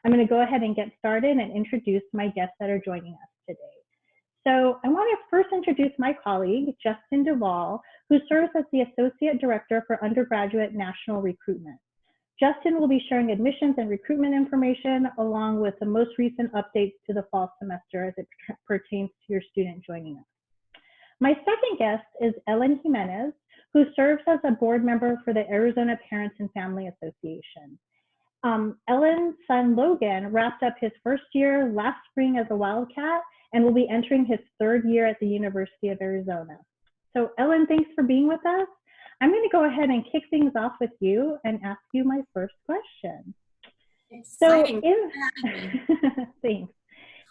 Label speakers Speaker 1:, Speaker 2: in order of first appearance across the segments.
Speaker 1: I'm going to go ahead and get started and introduce my guests that are joining us today. So I want to first introduce my colleague, Justin Duvall, who serves as the Associate Director for Undergraduate National Recruitment. Justin will be sharing admissions and recruitment information along with the most recent updates to the fall semester as it pertains to your student joining us. My second guest is Ellen Jimenez, who serves as a board member for the Arizona Parents and Family Association. Ellen's son Logan wrapped up his first year last spring as a Wildcat and will be entering his third year at the University of Arizona. So Ellen, thanks for being with us. I'm going to go ahead and kick things off with you and ask you my first question.
Speaker 2: Exciting.
Speaker 1: Thanks.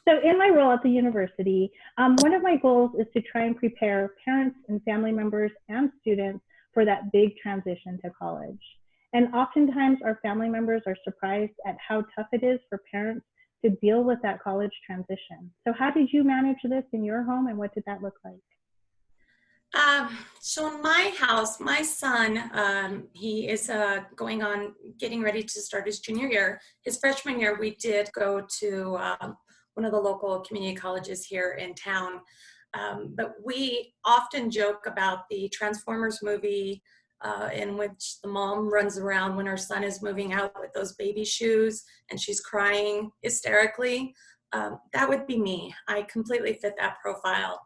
Speaker 1: So in my role at the university, one of my goals is to try and prepare parents and family members and students for that big transition to college. And oftentimes our family members are surprised at how tough it is for parents to deal with that college transition. So how did you manage this in your home and what did that look like?
Speaker 2: So in my house, my son, he is getting ready to start his junior year. His freshman year, we did go to one of the local community colleges here in town. But we often joke about the Transformers movie in which the mom runs around when her son is moving out with those baby shoes and she's crying hysterically. That would be me. I completely fit that profile.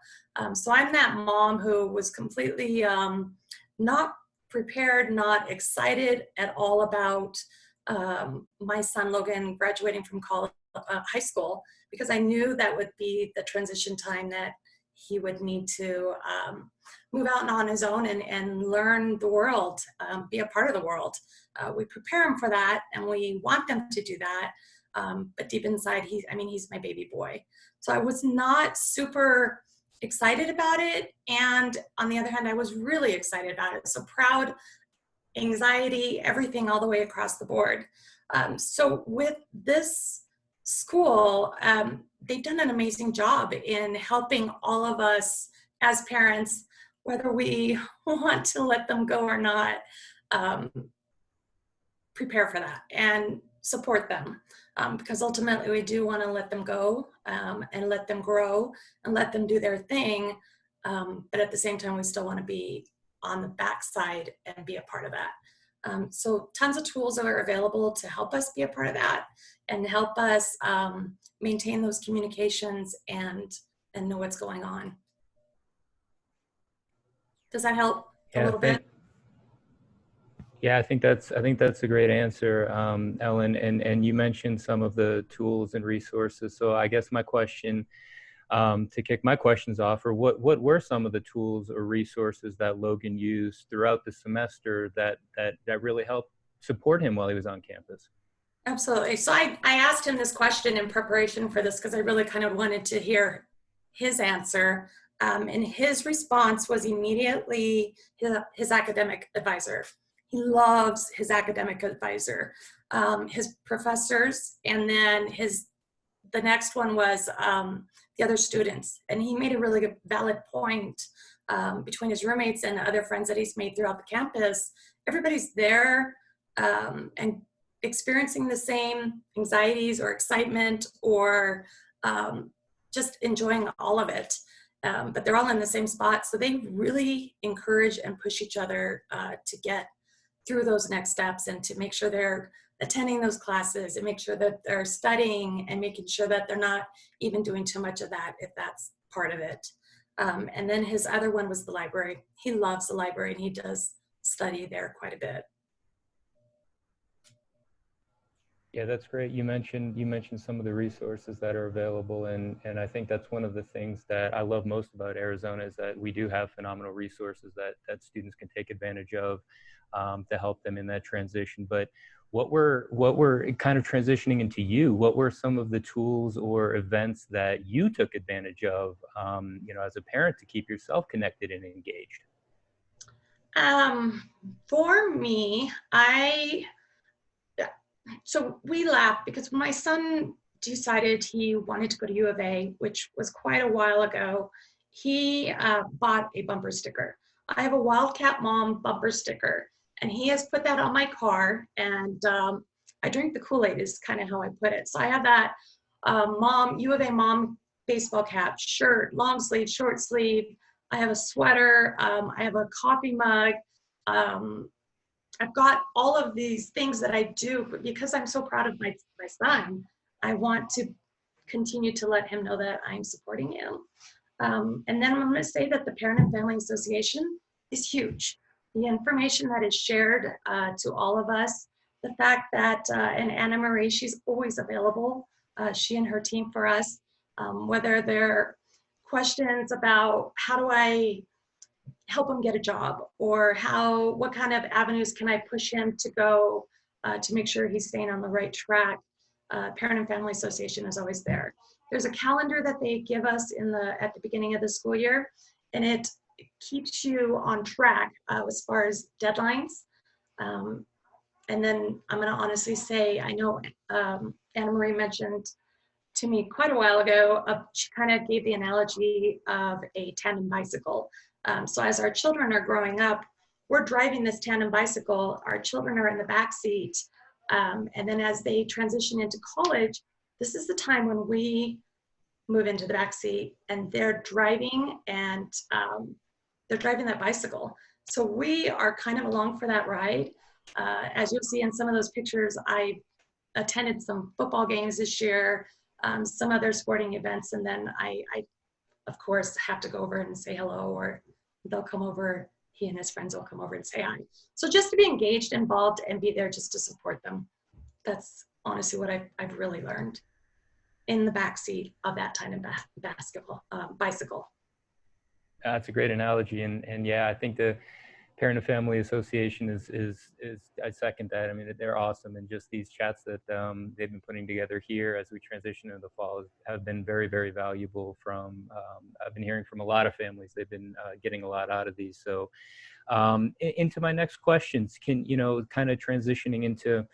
Speaker 2: So I'm that mom who was completely not prepared, not excited at all about my son Logan graduating from high school, because I knew that would be the transition time that he would need to move out on his own and learn the world, be a part of the world. We prepare him for that and we want them to do that. But deep inside, he's my baby boy. So I was not super excited about it. And on the other hand, I was really excited about it. So proud, anxiety, everything all the way across the board. So with this school, they've done an amazing job in helping all of us as parents, whether we want to let them go or not, prepare for that and support them. Because ultimately we do want to let them go and let them grow and let them do their thing. But at the same time, we still want to be on the backside and be a part of that. So tons of tools are available to help us be a part of that and help us maintain those communications and know what's going on. Does that help a little bit?
Speaker 3: Yeah, I think that's a great answer, Ellen. And you mentioned some of the tools and resources. So I guess my question, to kick my questions off, or what were some of the tools or resources that Logan used throughout the semester that really helped support him while he was on campus?
Speaker 2: Absolutely. So I asked him this question in preparation for this because I really kind of wanted to hear his answer. And his response was immediately his academic advisor. He loves his academic advisor, his professors, and then the next one was the other students. And he made a really good, valid point between his roommates and other friends that he's made throughout the campus. Everybody's there and experiencing the same anxieties or excitement or just enjoying all of it. But they're all in the same spot. So they really encourage and push each other to get through those next steps and to make sure they're attending those classes and make sure that they're studying and making sure that they're not even doing too much of that if that's part of it. And then his other one was the library. He loves the library and he does study there quite a bit.
Speaker 3: Yeah, that's great. You mentioned some of the resources that are available, and I think that's one of the things that I love most about Arizona is that we do have phenomenal resources that students can take advantage of to help them in that transition. But what were kind of transitioning into you? What were some of the tools or events that you took advantage of, as a parent to keep yourself connected and engaged?
Speaker 2: For me, so we laughed because when my son decided he wanted to go to U of A, which was quite a while ago, he bought a bumper sticker. I have a Wildcat Mom bumper sticker, and he has put that on my car. And I drink the Kool-Aid is kind of how I put it. So I have that U of A mom baseball cap, shirt, long sleeve, short sleeve. I have a sweater. I have a coffee mug. I've got all of these things that I do, but because I'm so proud of my son, I want to continue to let him know that I'm supporting him. And then I'm going to say that the Parent and Family Association is huge. The information that is shared to all of us, the fact that, and Anna Marie, she's always available, she and her team for us, whether they're questions about how do I help him get a job, or what kind of avenues can I push him to go to make sure he's staying on the right track. Parent and Family Association is always there. There's a calendar that they give us at the beginning of the school year, and it keeps you on track as far as deadlines. And then I'm going to honestly say, I know Anna Marie mentioned to me quite a while ago, she kind of gave the analogy of a tandem bicycle. So as our children are growing up, we're driving this tandem bicycle, our children are in the back seat. And then as they transition into college, this is the time when we move into the back seat and they're driving, and they're driving that bicycle. So we are kind of along for that ride. As you'll see in some of those pictures, I attended some football games this year, some other sporting events, and then I of course have to go over and say hello, or they'll come over, he and his friends will come over and say hi. So just to be engaged, involved, and be there just to support them. That's honestly what I've really learned in the backseat of that tandem bicycle.
Speaker 3: That's a great analogy, and yeah, I think the Parent and Family Association is I second that. I mean, they're awesome, and just these chats that they've been putting together here as we transition into the fall have been very, very valuable. I've been hearing from a lot of families, they've been getting a lot out of these. So into my next questions, kind of transitioning into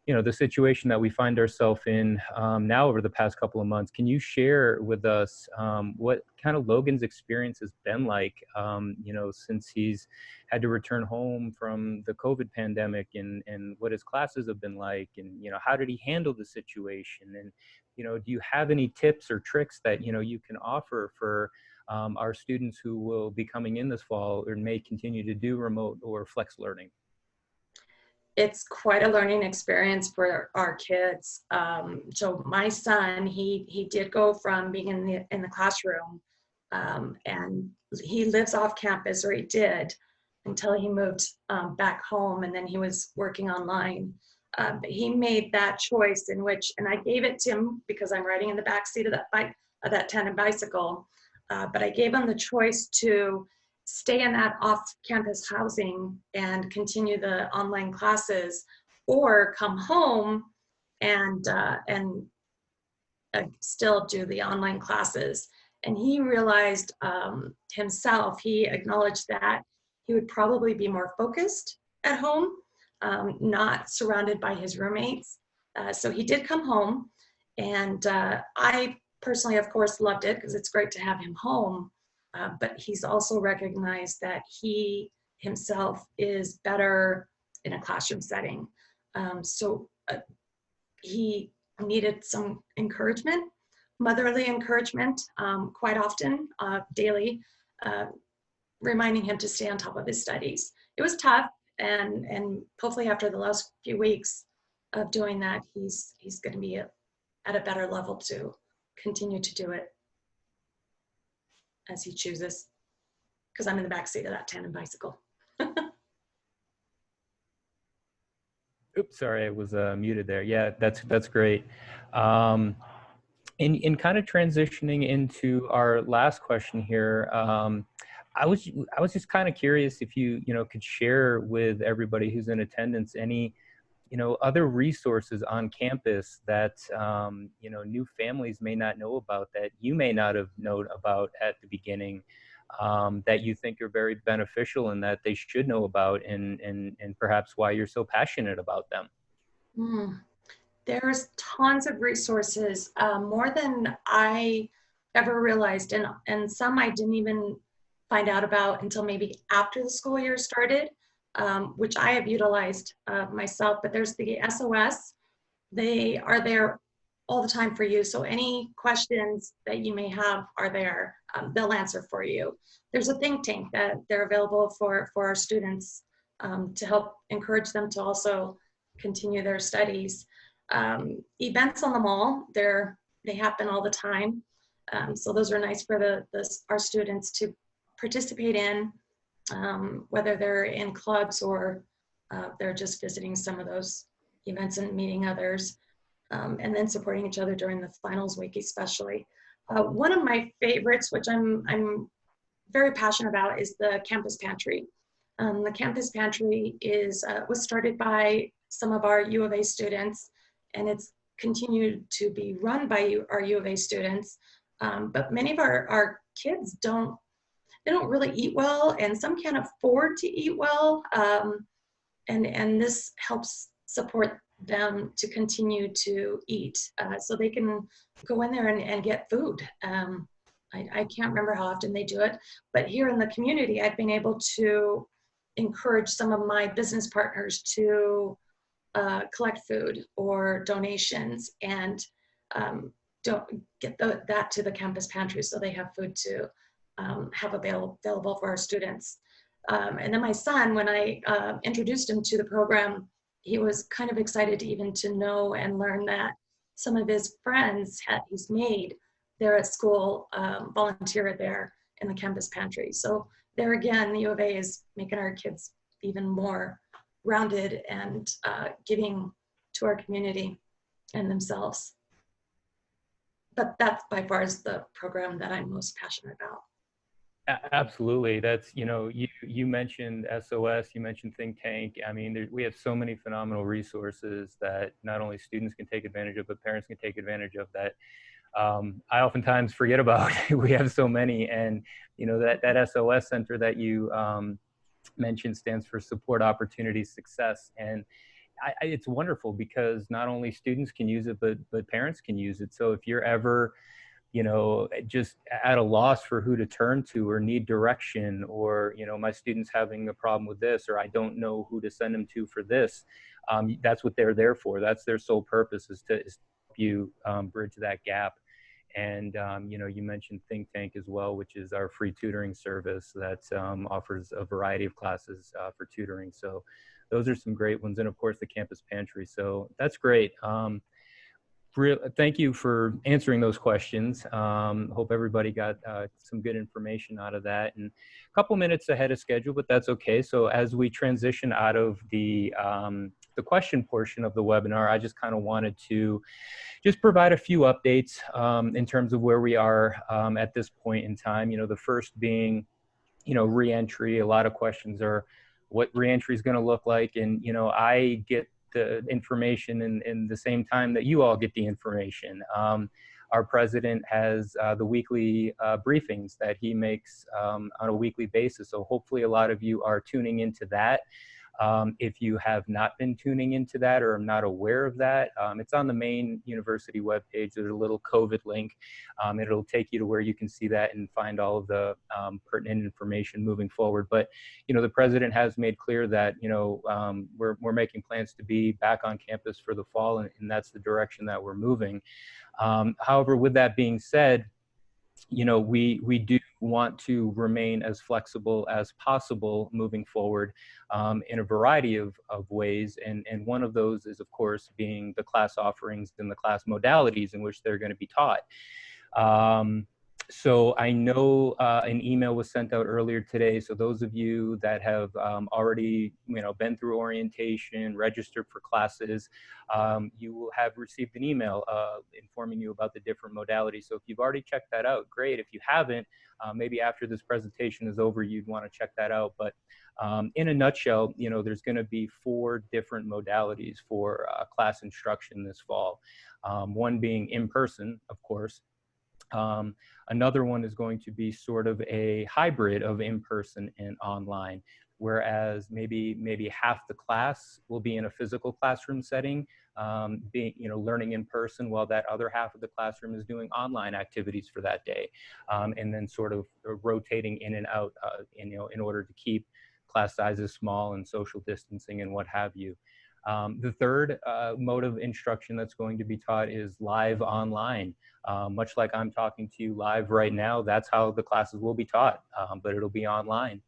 Speaker 3: the situation that we find ourselves in now over the past couple of months. Can you share with us what kind of Logan's experience has been like, since he's had to return home from the COVID pandemic, and what his classes have been like, and, how did he handle the situation? And, do you have any tips or tricks that, you can offer for our students who will be coming in this fall or may continue to do remote or flex learning?
Speaker 2: It's quite a learning experience for our kids. So my son, he did go from being in the classroom, and he lives off campus, or he did, until he moved back home, and then he was working online. But he made that choice and I gave it to him because I'm riding in the back seat of that tandem bicycle. But I gave him the choice to stay in that off-campus housing and continue the online classes, or come home and still do the online classes. And he realized himself, he acknowledged that he would probably be more focused at home, not surrounded by his roommates. So he did come home, and I personally, of course, loved it because it's great to have him home. But he's also recognized that he himself is better in a classroom setting. So he needed some encouragement, motherly encouragement, quite often, daily, reminding him to stay on top of his studies. It was tough, and hopefully after the last few weeks of doing that, he's going to be at a better level to continue to do it as he chooses, because I'm in the back seat of that tandem bicycle.
Speaker 3: Oops, sorry, I was muted there. Yeah, that's great. In kind of transitioning into our last question here, I was just kind of curious if you could share with everybody who's in attendance any other resources on campus that new families may not know about, that you may not have known about at the beginning, that you think are very beneficial and that they should know about, and perhaps why you're so passionate about them.
Speaker 2: There's tons of resources, more than I ever realized, and some I didn't even find out about until maybe after the school year started, which I have utilized myself. But there's the SOS they are there all the time for you. So any questions that you may have are there. They'll answer for you. There's a think tank that they're available for our students to help encourage them to also continue their studies. Events on the mall, they happen all the time. So those are nice for our students to participate in, whether they're in clubs or they're just visiting some of those events and meeting others, and then supporting each other during the finals week especially. One of my favorites, which I'm very passionate about, is the campus pantry. The campus pantry was started by some of our U of A students, and it's continued to be run by our U of A students. But many of our kids don't really eat well, and some can't afford to eat well. And this helps support them to continue to eat, so they can go in there and get food. I can't remember how often they do it, but here in the community, I've been able to encourage some of my business partners to collect food or donations, and don't get that to the campus pantry so they have food to have available for our students. And then my son, when I introduced him to the program, he was kind of excited to know and learn that some of his friends he's made there at school volunteer there in the campus pantry. So there again, the U of A is making our kids even more rounded and giving to our community and themselves. But that by far is the program that I'm most passionate about.
Speaker 3: Absolutely. That's, you mentioned SOS, you mentioned Think Tank. I mean, we have so many phenomenal resources that not only students can take advantage of, but parents can take advantage of that I oftentimes forget about. We have so many, and that SOS center that you mentioned stands for Support Opportunity Success. And it's wonderful because not only students can use it, but parents can use it. So if you're ever just at a loss for who to turn to or need direction, or, my student's having a problem with this, or I don't know who to send them to for this, that's what they're there for. That's their sole purpose, is to help you bridge that gap. And, you mentioned Think Tank as well, which is our free tutoring service that offers a variety of classes for tutoring. So those are some great ones. And of course, the campus pantry. So that's great. Thank you for answering those questions. Hope everybody got some good information out of that, and a couple minutes ahead of schedule, but that's okay. So as we transition out of the question portion of the webinar, I just kind of wanted to just provide a few updates in terms of where we are at this point in time. The first being, reentry. A lot of questions are what reentry is going to look like, and I get the information in the same time that you all get the information. Our president has the weekly briefings that he makes on a weekly basis. So hopefully a lot of you are tuning into that. If you have not been tuning into that or are not aware of that, it's on the main university webpage. There's a little COVID link. It'll take you to where you can see that and find all of the pertinent information moving forward. But, the president has made clear that, we're making plans to be back on campus for the fall, and that's the direction that we're moving. However, with that being said, we do want to remain as flexible as possible moving forward in a variety of ways. And one of those is, of course, being the class offerings and the class modalities in which they're going to be taught. So I know an email was sent out earlier today. So those of you that have already, been through orientation, registered for classes, you will have received an email informing you about the different modalities. So if you've already checked that out, great. If you haven't, maybe after this presentation is over, you'd want to check that out. But in a nutshell, there's going to be 4 different modalities for class instruction this fall. One being in person, of course. Another one is going to be sort of a hybrid of in-person and online, whereas maybe half the class will be in a physical classroom setting, learning in person, while that other half of the classroom is doing online activities for that day, and then sort of rotating in and out, in order to keep class sizes small and social distancing and what have you. The third mode of instruction that's going to be taught is live online. Much like I'm talking to you live right now, that's how the classes will be taught, but it'll be online.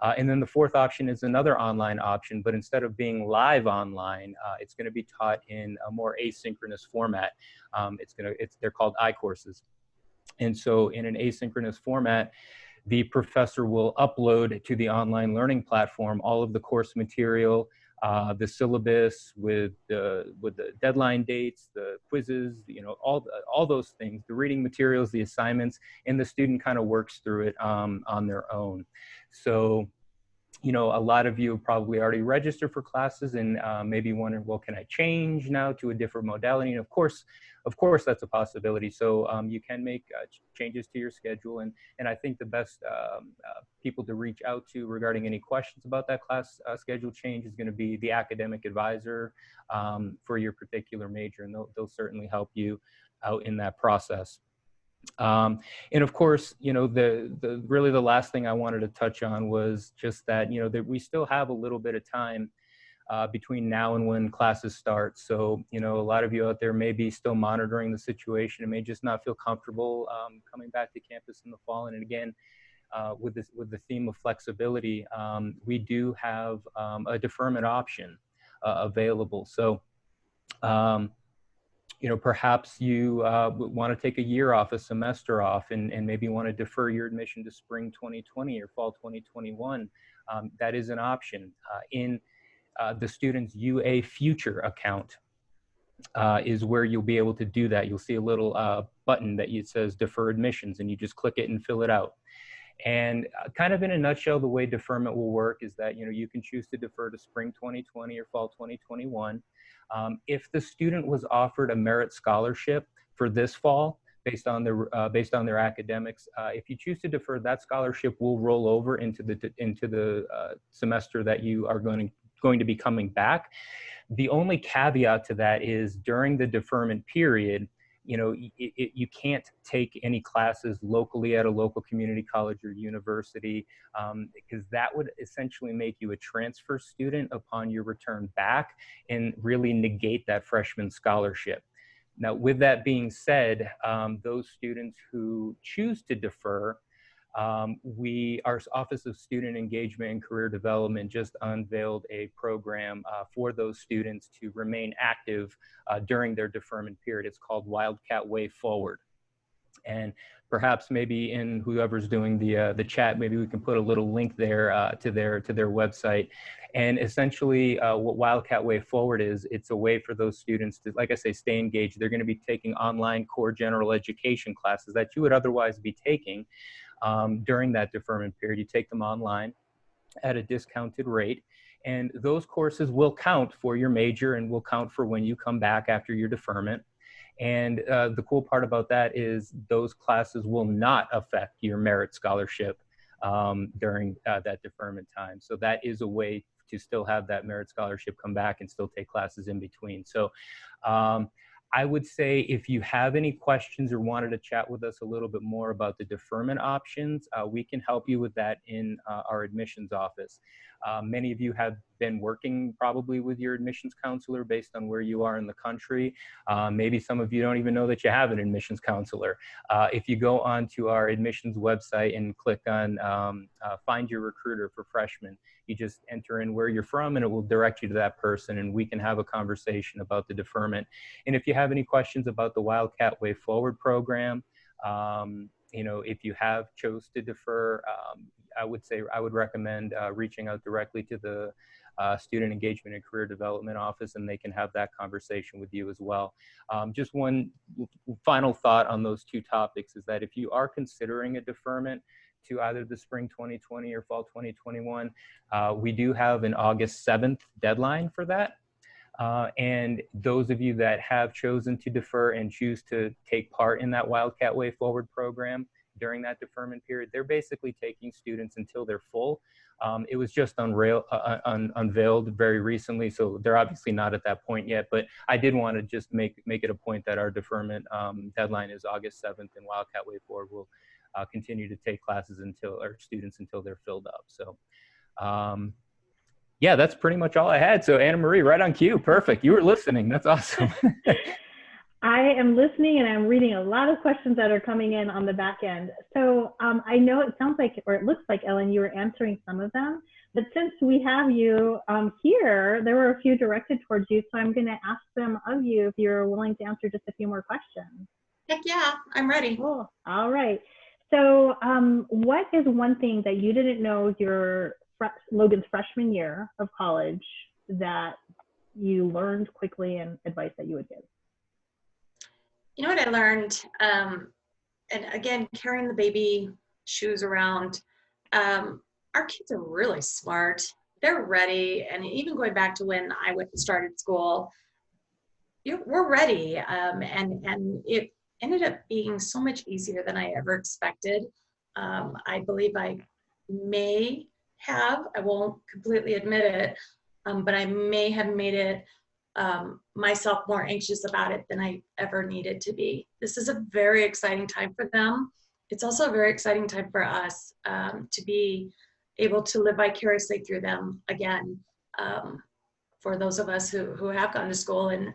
Speaker 3: And then the fourth option is another online option, but instead of being live online, it's going to be taught in a more asynchronous format. They're called iCourses. And so in an asynchronous format, the professor will upload to the online learning platform all of the course material, the syllabus with the deadline dates, the quizzes, all those things, the reading materials, the assignments, and the student kind of works through it on their own. So, a lot of you have probably already registered for classes and maybe wondering, well, can I change now to a different modality? And of course, that's a possibility. So you can make changes to your schedule. And I think the best people to reach out to regarding any questions about that class schedule change is going to be the academic advisor for your particular major. And they'll certainly help you out in that process. And of course, really the last thing I wanted to touch on was just that, that we still have a little bit of time between now and when classes start. So, a lot of you out there may be still monitoring the situation and may just not feel comfortable coming back to campus in the fall. And again, with the theme of flexibility, we do have a deferment option available. So, perhaps you want to take a year off, a semester off, and maybe want to defer your admission to spring 2020 or fall 2021. That is an option. In the student's UA Future account is where you'll be able to do that. You'll see a little button that says defer admissions, and you just click it and fill it out. And kind of in a nutshell, the way deferment will work is that, you can choose to defer to spring 2020 or fall 2021. If the student was offered a merit scholarship for this fall, based on their academics, if you choose to defer, that scholarship will roll over into the semester that you are going to be coming back. The only caveat to that is during the deferment period, you can't take any classes locally at a local community college or university, because that would essentially make you a transfer student upon your return back and really negate that freshman scholarship. Now, with that being said, those students who choose to defer, our Office of Student Engagement and Career Development just unveiled a program for those students to remain active during their deferment period. It's called Wildcat Way Forward. And perhaps maybe in whoever's doing the chat, maybe we can put a little link there to their website. And essentially what Wildcat Way Forward is, it's a way for those students to, like I say, stay engaged. They're going to be taking online core general education classes that you would otherwise be taking during that deferment period. You take them online at a discounted rate, and those courses will count for your major and will count for when you come back after your deferment. And the cool part about that is those classes will not affect your merit scholarship during that deferment time. So that is a way to still have that merit scholarship come back and still take classes in between. So I would say if you have any questions or wanted to chat with us a little bit more about the deferment options, we can help you with that in our admissions office. Many of you have been working probably with your admissions counselor based on where you are in the country. Maybe some of you don't even know that you have an admissions counselor. If you go onto our admissions website and click on Find Your Recruiter for Freshmen, you just enter in where you're from and it will direct you to that person, and we can have a conversation about the deferment. And if you have any questions about the Wildcat Way Forward program, if you have chose to defer, I would recommend reaching out directly to the Student Engagement and Career Development Office, and they can have that conversation with you as well. Just one final thought on those two topics is that if you are considering a deferment to either the spring 2020 or fall 2021, we do have an August 7th deadline for that. And those of you that have chosen to defer and choose to take part in that Wildcat Way Forward program during that deferment period, they're basically taking students until they're full. It was just unveiled very recently, so they're obviously not at that point yet, but I did want to just make it a point that our deferment deadline is August 7th, and Wildcat Way Forward will continue to take classes students until they're filled up. So Yeah, that's pretty much all I had. So Anna Marie, right on cue. Perfect. You were listening. That's awesome.
Speaker 1: I am listening and I'm reading a lot of questions that are coming in on the back end. So I know it sounds like, or it looks like, Ellen, you were answering some of them. But since we have you here, there were a few directed towards you. So I'm going to ask them of you if you're willing to answer just a few more questions.
Speaker 2: Heck yeah, I'm ready.
Speaker 1: Cool. All right. So what is one thing that you didn't know your Logan's freshman year of college that you learned quickly and advice that you would give?
Speaker 2: You know what I learned? And again, carrying the baby shoes around, our kids are really smart. They're ready. And even going back to when I started school, we're ready. And it ended up being so much easier than I ever expected. I believe I may have, I won't completely admit it, but I may have made it myself more anxious about it than I ever needed to be. This is a very exciting time for them. It's also a very exciting time for us to be able to live vicariously through them again. For those of us who have gone to school and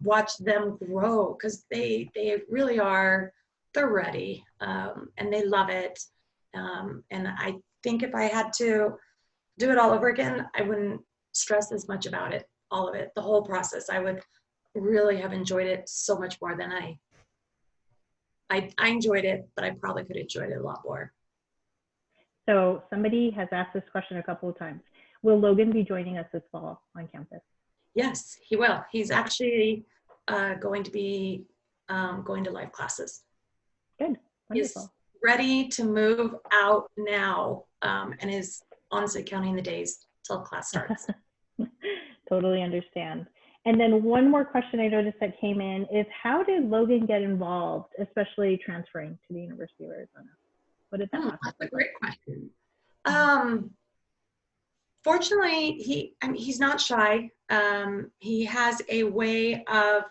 Speaker 2: watch them grow, because they really are, they're ready and they love it. And I think if I had to do it all over again, I wouldn't stress as much about it, all of it, the whole process. I would really have enjoyed it so much more than I enjoyed it, but I probably could have enjoyed it a lot more.
Speaker 1: So somebody has asked this question a couple of times. Will Logan be joining us this fall on campus?
Speaker 2: Yes, he will. He's actually going to be going to live classes.
Speaker 1: Good, wonderful.
Speaker 2: He's ready to move out now and is honestly counting the days till class starts.
Speaker 1: Totally understand. And then one more question I noticed that came in is, how did Logan get involved, especially transferring to the University of Arizona? What did that happen?
Speaker 2: That's a great question. Fortunately, he's not shy. He has a way of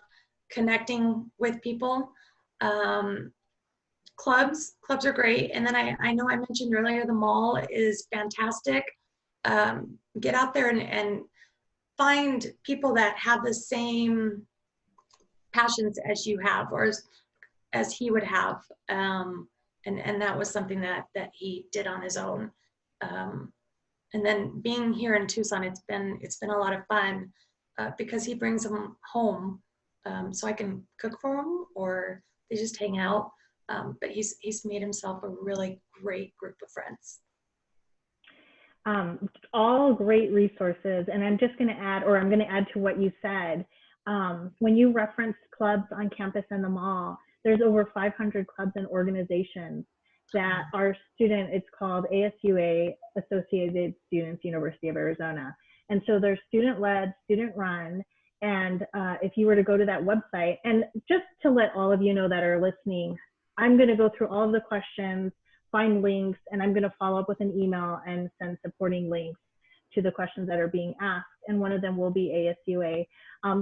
Speaker 2: connecting with people. Clubs are great. And then I know I mentioned earlier, the mall is fantastic. Get out there and find people that have the same passions as you have, or as he would have. And that was something that he did on his own. And then being here in Tucson, it's been a lot of fun because he brings them home, so I can cook for them, or they just hang out. But he's made himself a really great group of friends.
Speaker 1: All great resources. And I'm just going to add, or I'm going to add to what you said. When you referenced clubs on campus and the mall, there's over 500 clubs and organizations that are it's called ASUA, Associated Students, University of Arizona. And so they're student-led, student-run. And if you were to go to that website, and just to let all of you know that are listening, I'm going to go through all of the questions, find links, and I'm going to follow up with an email and send supporting links to the questions that are being asked. And one of them will be ASUA.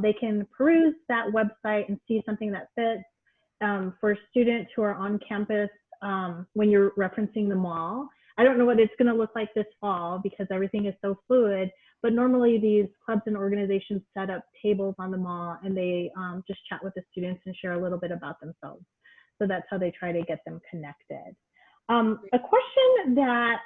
Speaker 1: They can peruse that website and see something that fits. For students who are on campus, when you're referencing the mall, I don't know what it's going to look like this fall because everything is so fluid, but normally these clubs and organizations set up tables on the mall and they just chat with the students and share a little bit about themselves. So that's how they try to get them connected. A question that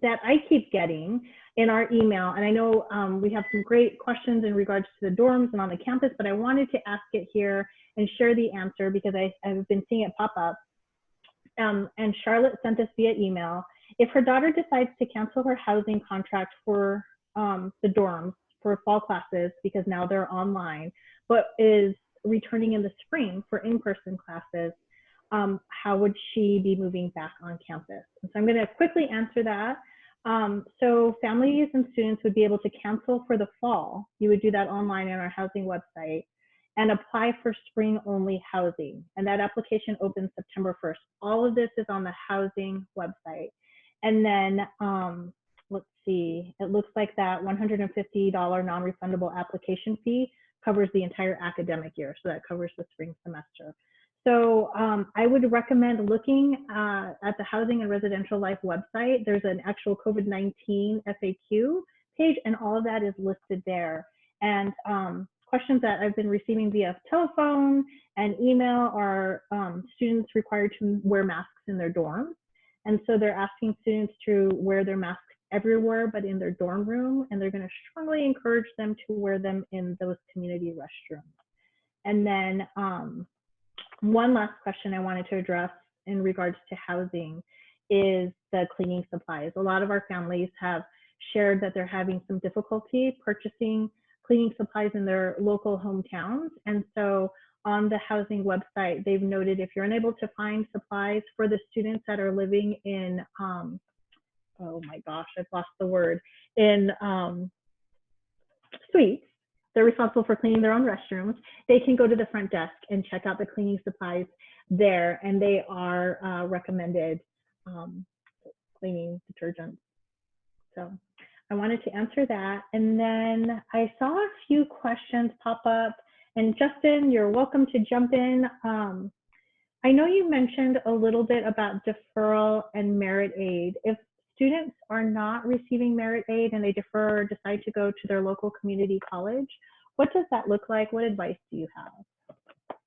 Speaker 1: I keep getting in our email, and I know we have some great questions in regards to the dorms and on the campus, but I wanted to ask it here and share the answer because I've been seeing it pop up. And Charlotte sent this via email. If her daughter decides to cancel her housing contract for the dorms for fall classes, because now they're online, but is returning in the spring for in-person classes, how would she be moving back on campus? And so I'm going to quickly answer that. So families and students would be able to cancel for the fall. You would do that online on our housing website and apply for spring only housing. And that application opens September 1st. All of this is on the housing website. And then let's see, it looks like that $150 non-refundable application fee covers the entire academic year. So that covers the spring semester. So I would recommend looking at the Housing and Residential Life website. There's an actual COVID-19 FAQ page, and all of that is listed there. And questions that I've been receiving via telephone and email are students required to wear masks in their dorms. And so they're asking students to wear their masks everywhere but in their dorm room, and they're going to strongly encourage them to wear them in those community restrooms. And then one last question I wanted to address in regards to housing is the cleaning supplies. A lot of our families have shared that they're having some difficulty purchasing cleaning supplies in their local hometowns. And so on the housing website, they've noted if you're unable to find supplies for the students that are living in, oh my gosh, I've lost the word, in suites, they're responsible for cleaning their own restrooms. They can go to the front desk and check out the cleaning supplies there, and they are recommended cleaning detergents. So I wanted to answer that. And then I saw a few questions pop up. And Justin, you're welcome to jump in. I know you mentioned a little bit about deferral and merit aid. If students are not receiving merit aid and they defer or decide to go to their local community college, what does that look like? What advice do you have?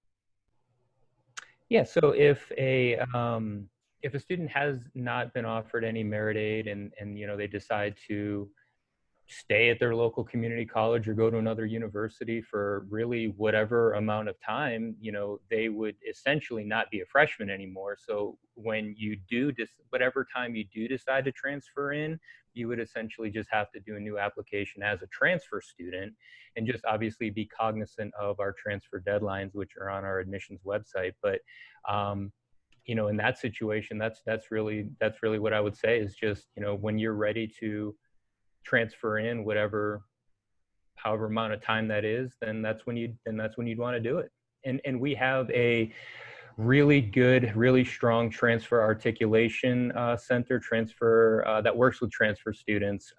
Speaker 3: Yeah, so if a student has not been offered any merit aid and you know they decide to stay at their local community college or go to another university for really whatever amount of time, you know, they would essentially not be a freshman anymore. So when you do whatever time you do decide to transfer in, you would essentially just have to do a new application as a transfer student, and just obviously be cognizant of our transfer deadlines, which are on our admissions website. But you know, in that situation, that's really what I would say is just, you know, when you're ready to transfer in however amount of time that is, then that's when you'd want to do it. And we have a really good, really strong transfer articulation center that works with transfer students.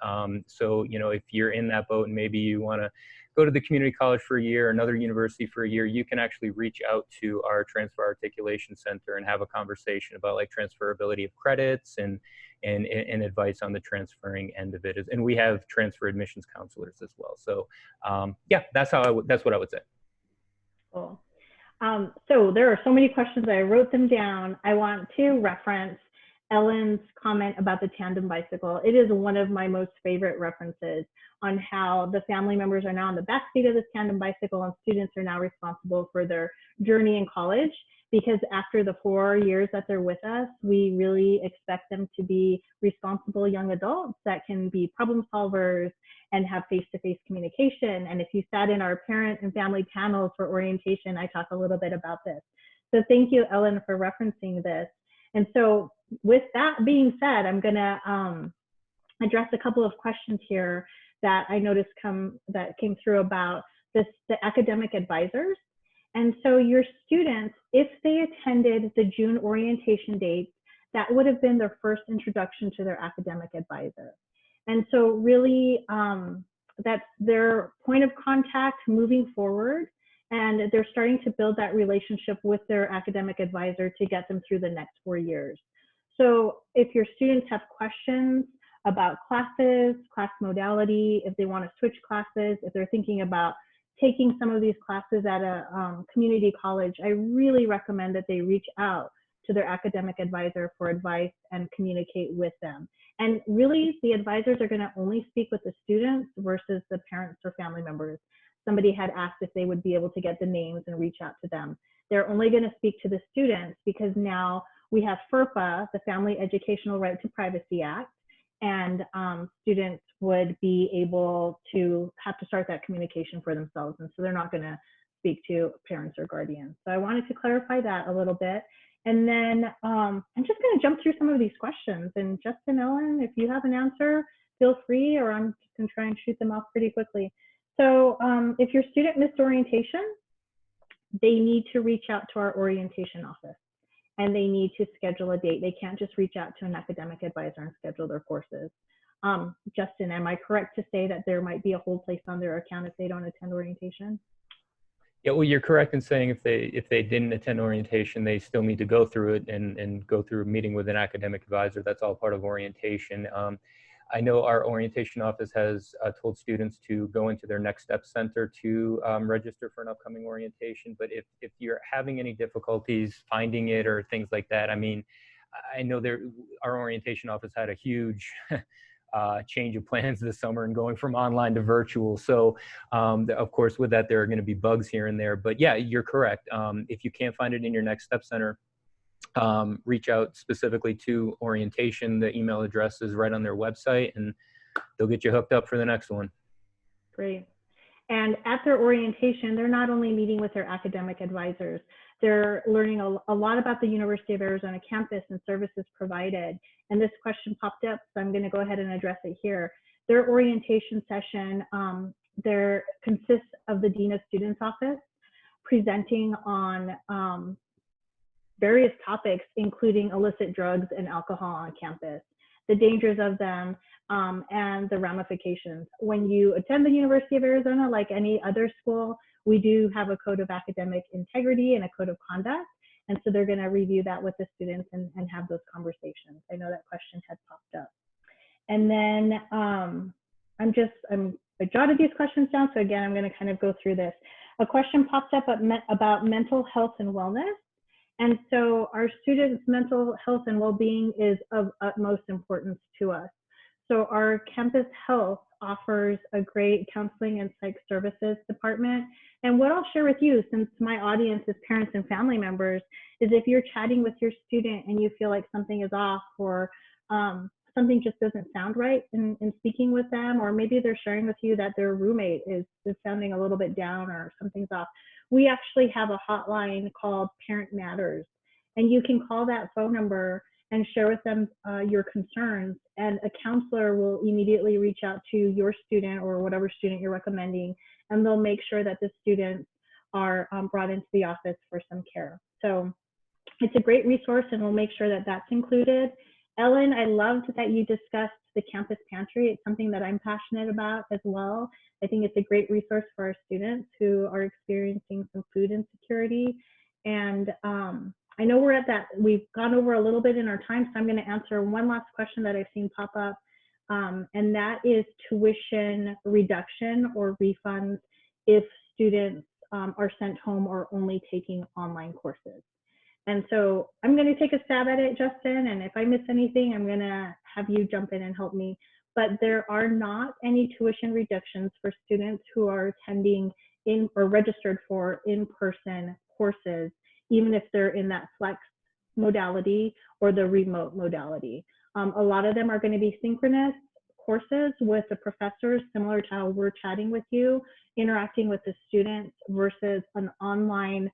Speaker 3: So, you know, if you're in that boat and maybe you want to go to the community college for a year, another university for a year, you can actually reach out to our transfer articulation center and have a conversation about like transferability of credits and advice on the transferring end of it. And we have transfer admissions counselors as well. So yeah, that's what I would say.
Speaker 1: Cool. So there are so many questions. I wrote them down. I want to reference Ellen's comment about the tandem bicycle. It is one of my most favorite references on how the family members are now in the backseat of this tandem bicycle and students are now responsible for their journey in college, because after the 4 years that they're with us, we really expect them to be responsible young adults that can be problem solvers and have face-to-face communication. And if you sat in our parent and family panels for orientation, I talk a little bit about this. So thank you, Ellen, for referencing this. And so with that being said, I'm gonna address a couple of questions here that I noticed that came through about the academic advisors. And so your students, if they attended the June orientation date, that would have been their first introduction to their academic advisor. And so really, that's their point of contact moving forward, and they're starting to build that relationship with their academic advisor to get them through the next 4 years. So if your students have questions about classes, class modality, if they want to switch classes, if they're thinking about taking some of these classes at a community college, I really recommend that they reach out to their academic advisor for advice and communicate with them. And really, the advisors are going to only speak with the students versus the parents or family members. Somebody had asked if they would be able to get the names and reach out to them. They're only going to speak to the students because now we have FERPA, the Family Educational Right to Privacy Act, and students would be able to have to start that communication for themselves. And so they're not going to speak to parents or guardians. So I wanted to clarify that a little bit. And then I'm just going to jump through some of these questions. And Justin, Ellen, if you have an answer, feel free, or I'm just going to try and shoot them off pretty quickly. So if your student missed orientation, they need to reach out to our orientation office, and they need to schedule a date. They can't just reach out to an academic advisor and schedule their courses. Justin, am I correct to say that there might be a hold placed on their account if they don't attend orientation?
Speaker 3: Yeah, well, you're correct in saying if they didn't attend orientation, they still need to go through it and go through a meeting with an academic advisor. That's all part of orientation. I know our orientation office has told students to go into their Next Step Center to register for an upcoming orientation. But if you're having any difficulties finding it or things like that, I mean, I know our orientation office had a huge change of plans this summer and going from online to virtual. So of course, with that, there are going to be bugs here and there. But yeah, you're correct. If you can't find it in your Next Step Center, reach out specifically to orientation. The email address is right on their website, and they'll get you hooked up for the next one.
Speaker 1: Great. And at their orientation, they're not only meeting with their academic advisors, they're learning a lot about the University of Arizona campus and services provided. And this question popped up, so I'm going to go ahead and address it here. Their orientation session there consists of the Dean of Students Office presenting on various topics, including illicit drugs and alcohol on campus, the dangers of them, and the ramifications. When you attend the University of Arizona, like any other school, we do have a code of academic integrity and a code of conduct. And so they're going to review that with the students and have those conversations. I know that question had popped up. And then I jotted these questions down. So again, I'm going to kind of go through this. A question popped up about mental health and wellness. And so our students' mental health and well-being is of utmost importance to us. So our campus health offers a great counseling and psych services department. And what I'll share with you, since my audience is parents and family members, is if you're chatting with your student and you feel like something is off, or something just doesn't sound right in speaking with them, or maybe they're sharing with you that their roommate is sounding a little bit down or something's off, we actually have a hotline called Parent Matters. And you can call that phone number and share with them your concerns, and a counselor will immediately reach out to your student or whatever student you're recommending, and they'll make sure that the students are brought into the office for some care. So it's a great resource, and we'll make sure that that's included. Ellen, I loved that you discussed the campus pantry. It's something that I'm passionate about as well. I think it's a great resource for our students who are experiencing some food insecurity. And I know we've gone over a little bit in our time, so I'm going to answer one last question that I've seen pop up, and that is tuition reduction or refunds if students are sent home or only taking online courses. And so I'm going to take a stab at it, Justin, and if I miss anything, I'm going to have you jump in and help me. But there are not any tuition reductions for students who are attending or registered for in-person courses, even if they're in that flex modality or the remote modality. A lot of them are going to be synchronous courses with the professors, similar to how we're chatting with you, interacting with the students, versus an online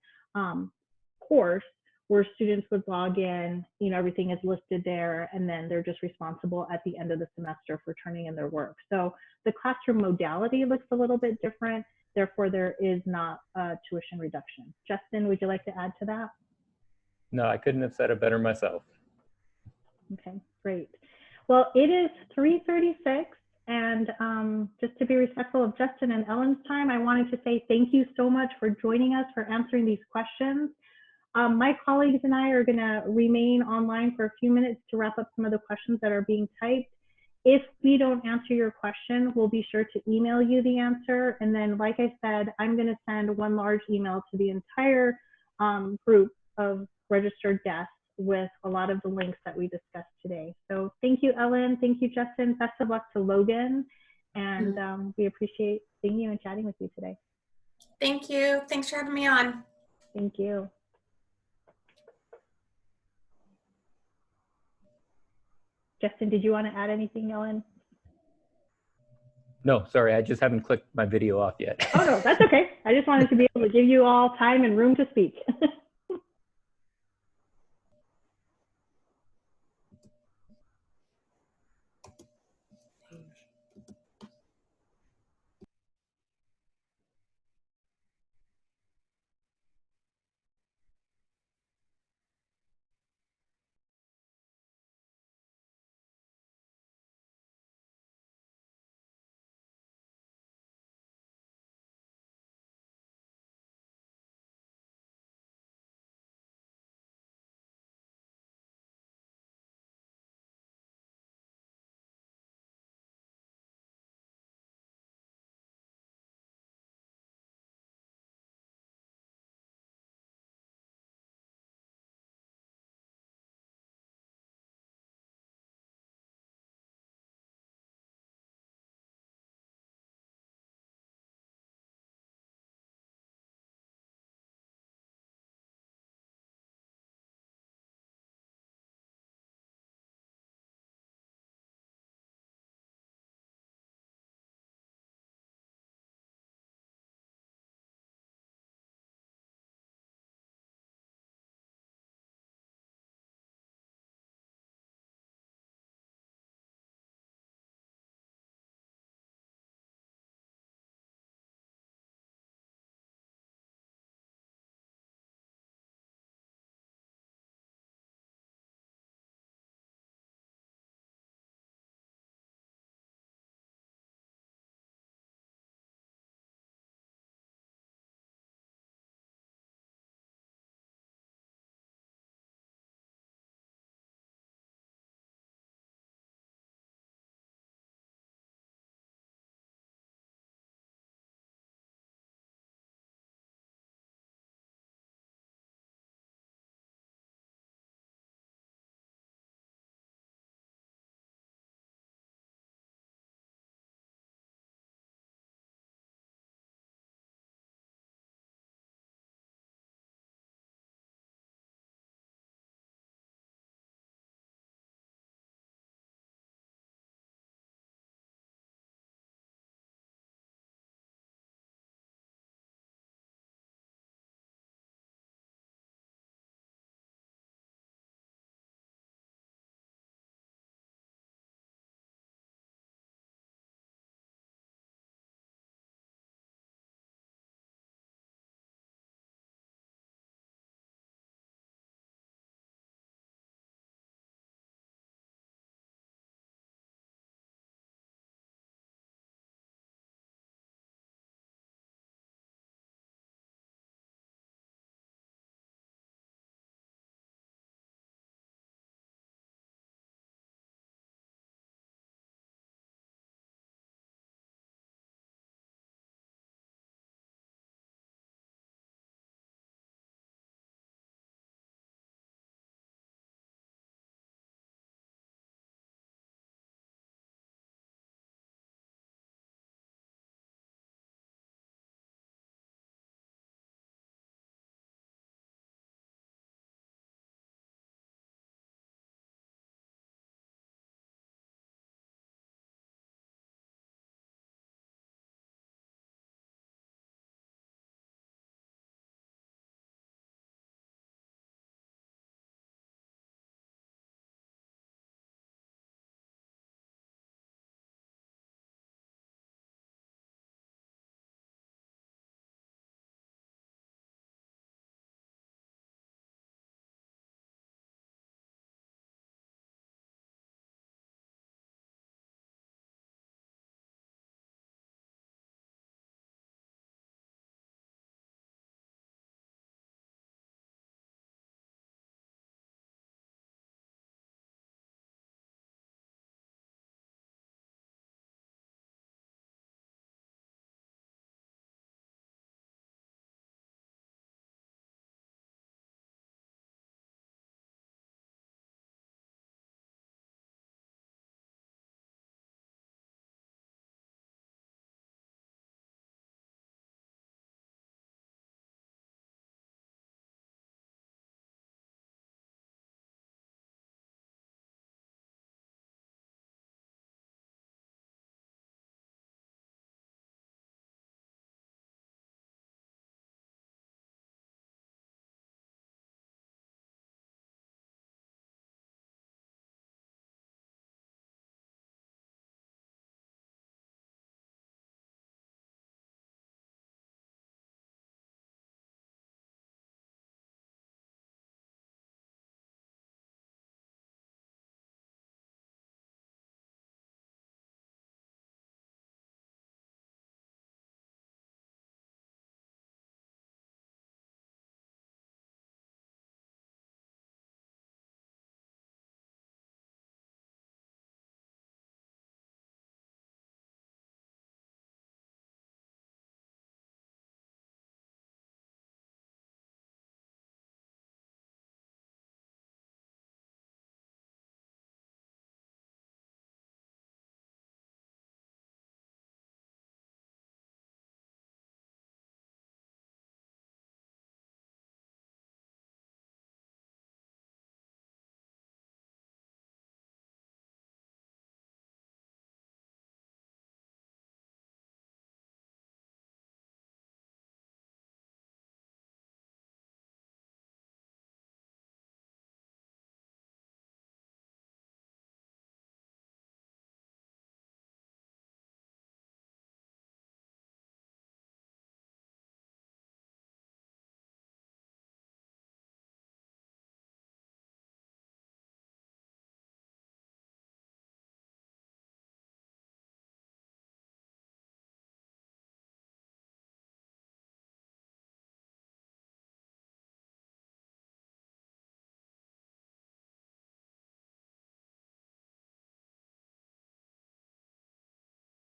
Speaker 1: course where students would log in, everything is listed there, and then they're just responsible at the end of the semester for turning in their work. So the classroom modality looks a little bit different. Therefore, there is not a tuition reduction. Justin, would you like to add to that?
Speaker 3: No, I couldn't have said it better myself.
Speaker 1: Okay, great. Well, it is 3:36, and just to be respectful of Justin and Ellen's time, I wanted to say thank you so much for joining us, for answering these questions. My colleagues and I are going to remain online for a few minutes to wrap up some of the questions that are being typed. If we don't answer your question, we'll be sure to email you the answer. And then, like I said, I'm going to send one large email to the entire group of registered guests with a lot of the links that we discussed today. So thank you, Ellen. Thank you, Justin. Best of luck to Logan. And we appreciate seeing you and chatting with you today.
Speaker 2: Thank you. Thanks for having me on.
Speaker 1: Thank you. Justin, did you want to add anything, Ellen?
Speaker 3: No, sorry, I just haven't clicked my video off yet.
Speaker 1: Oh, no, that's okay. I just wanted to be able to give you all time and room to speak.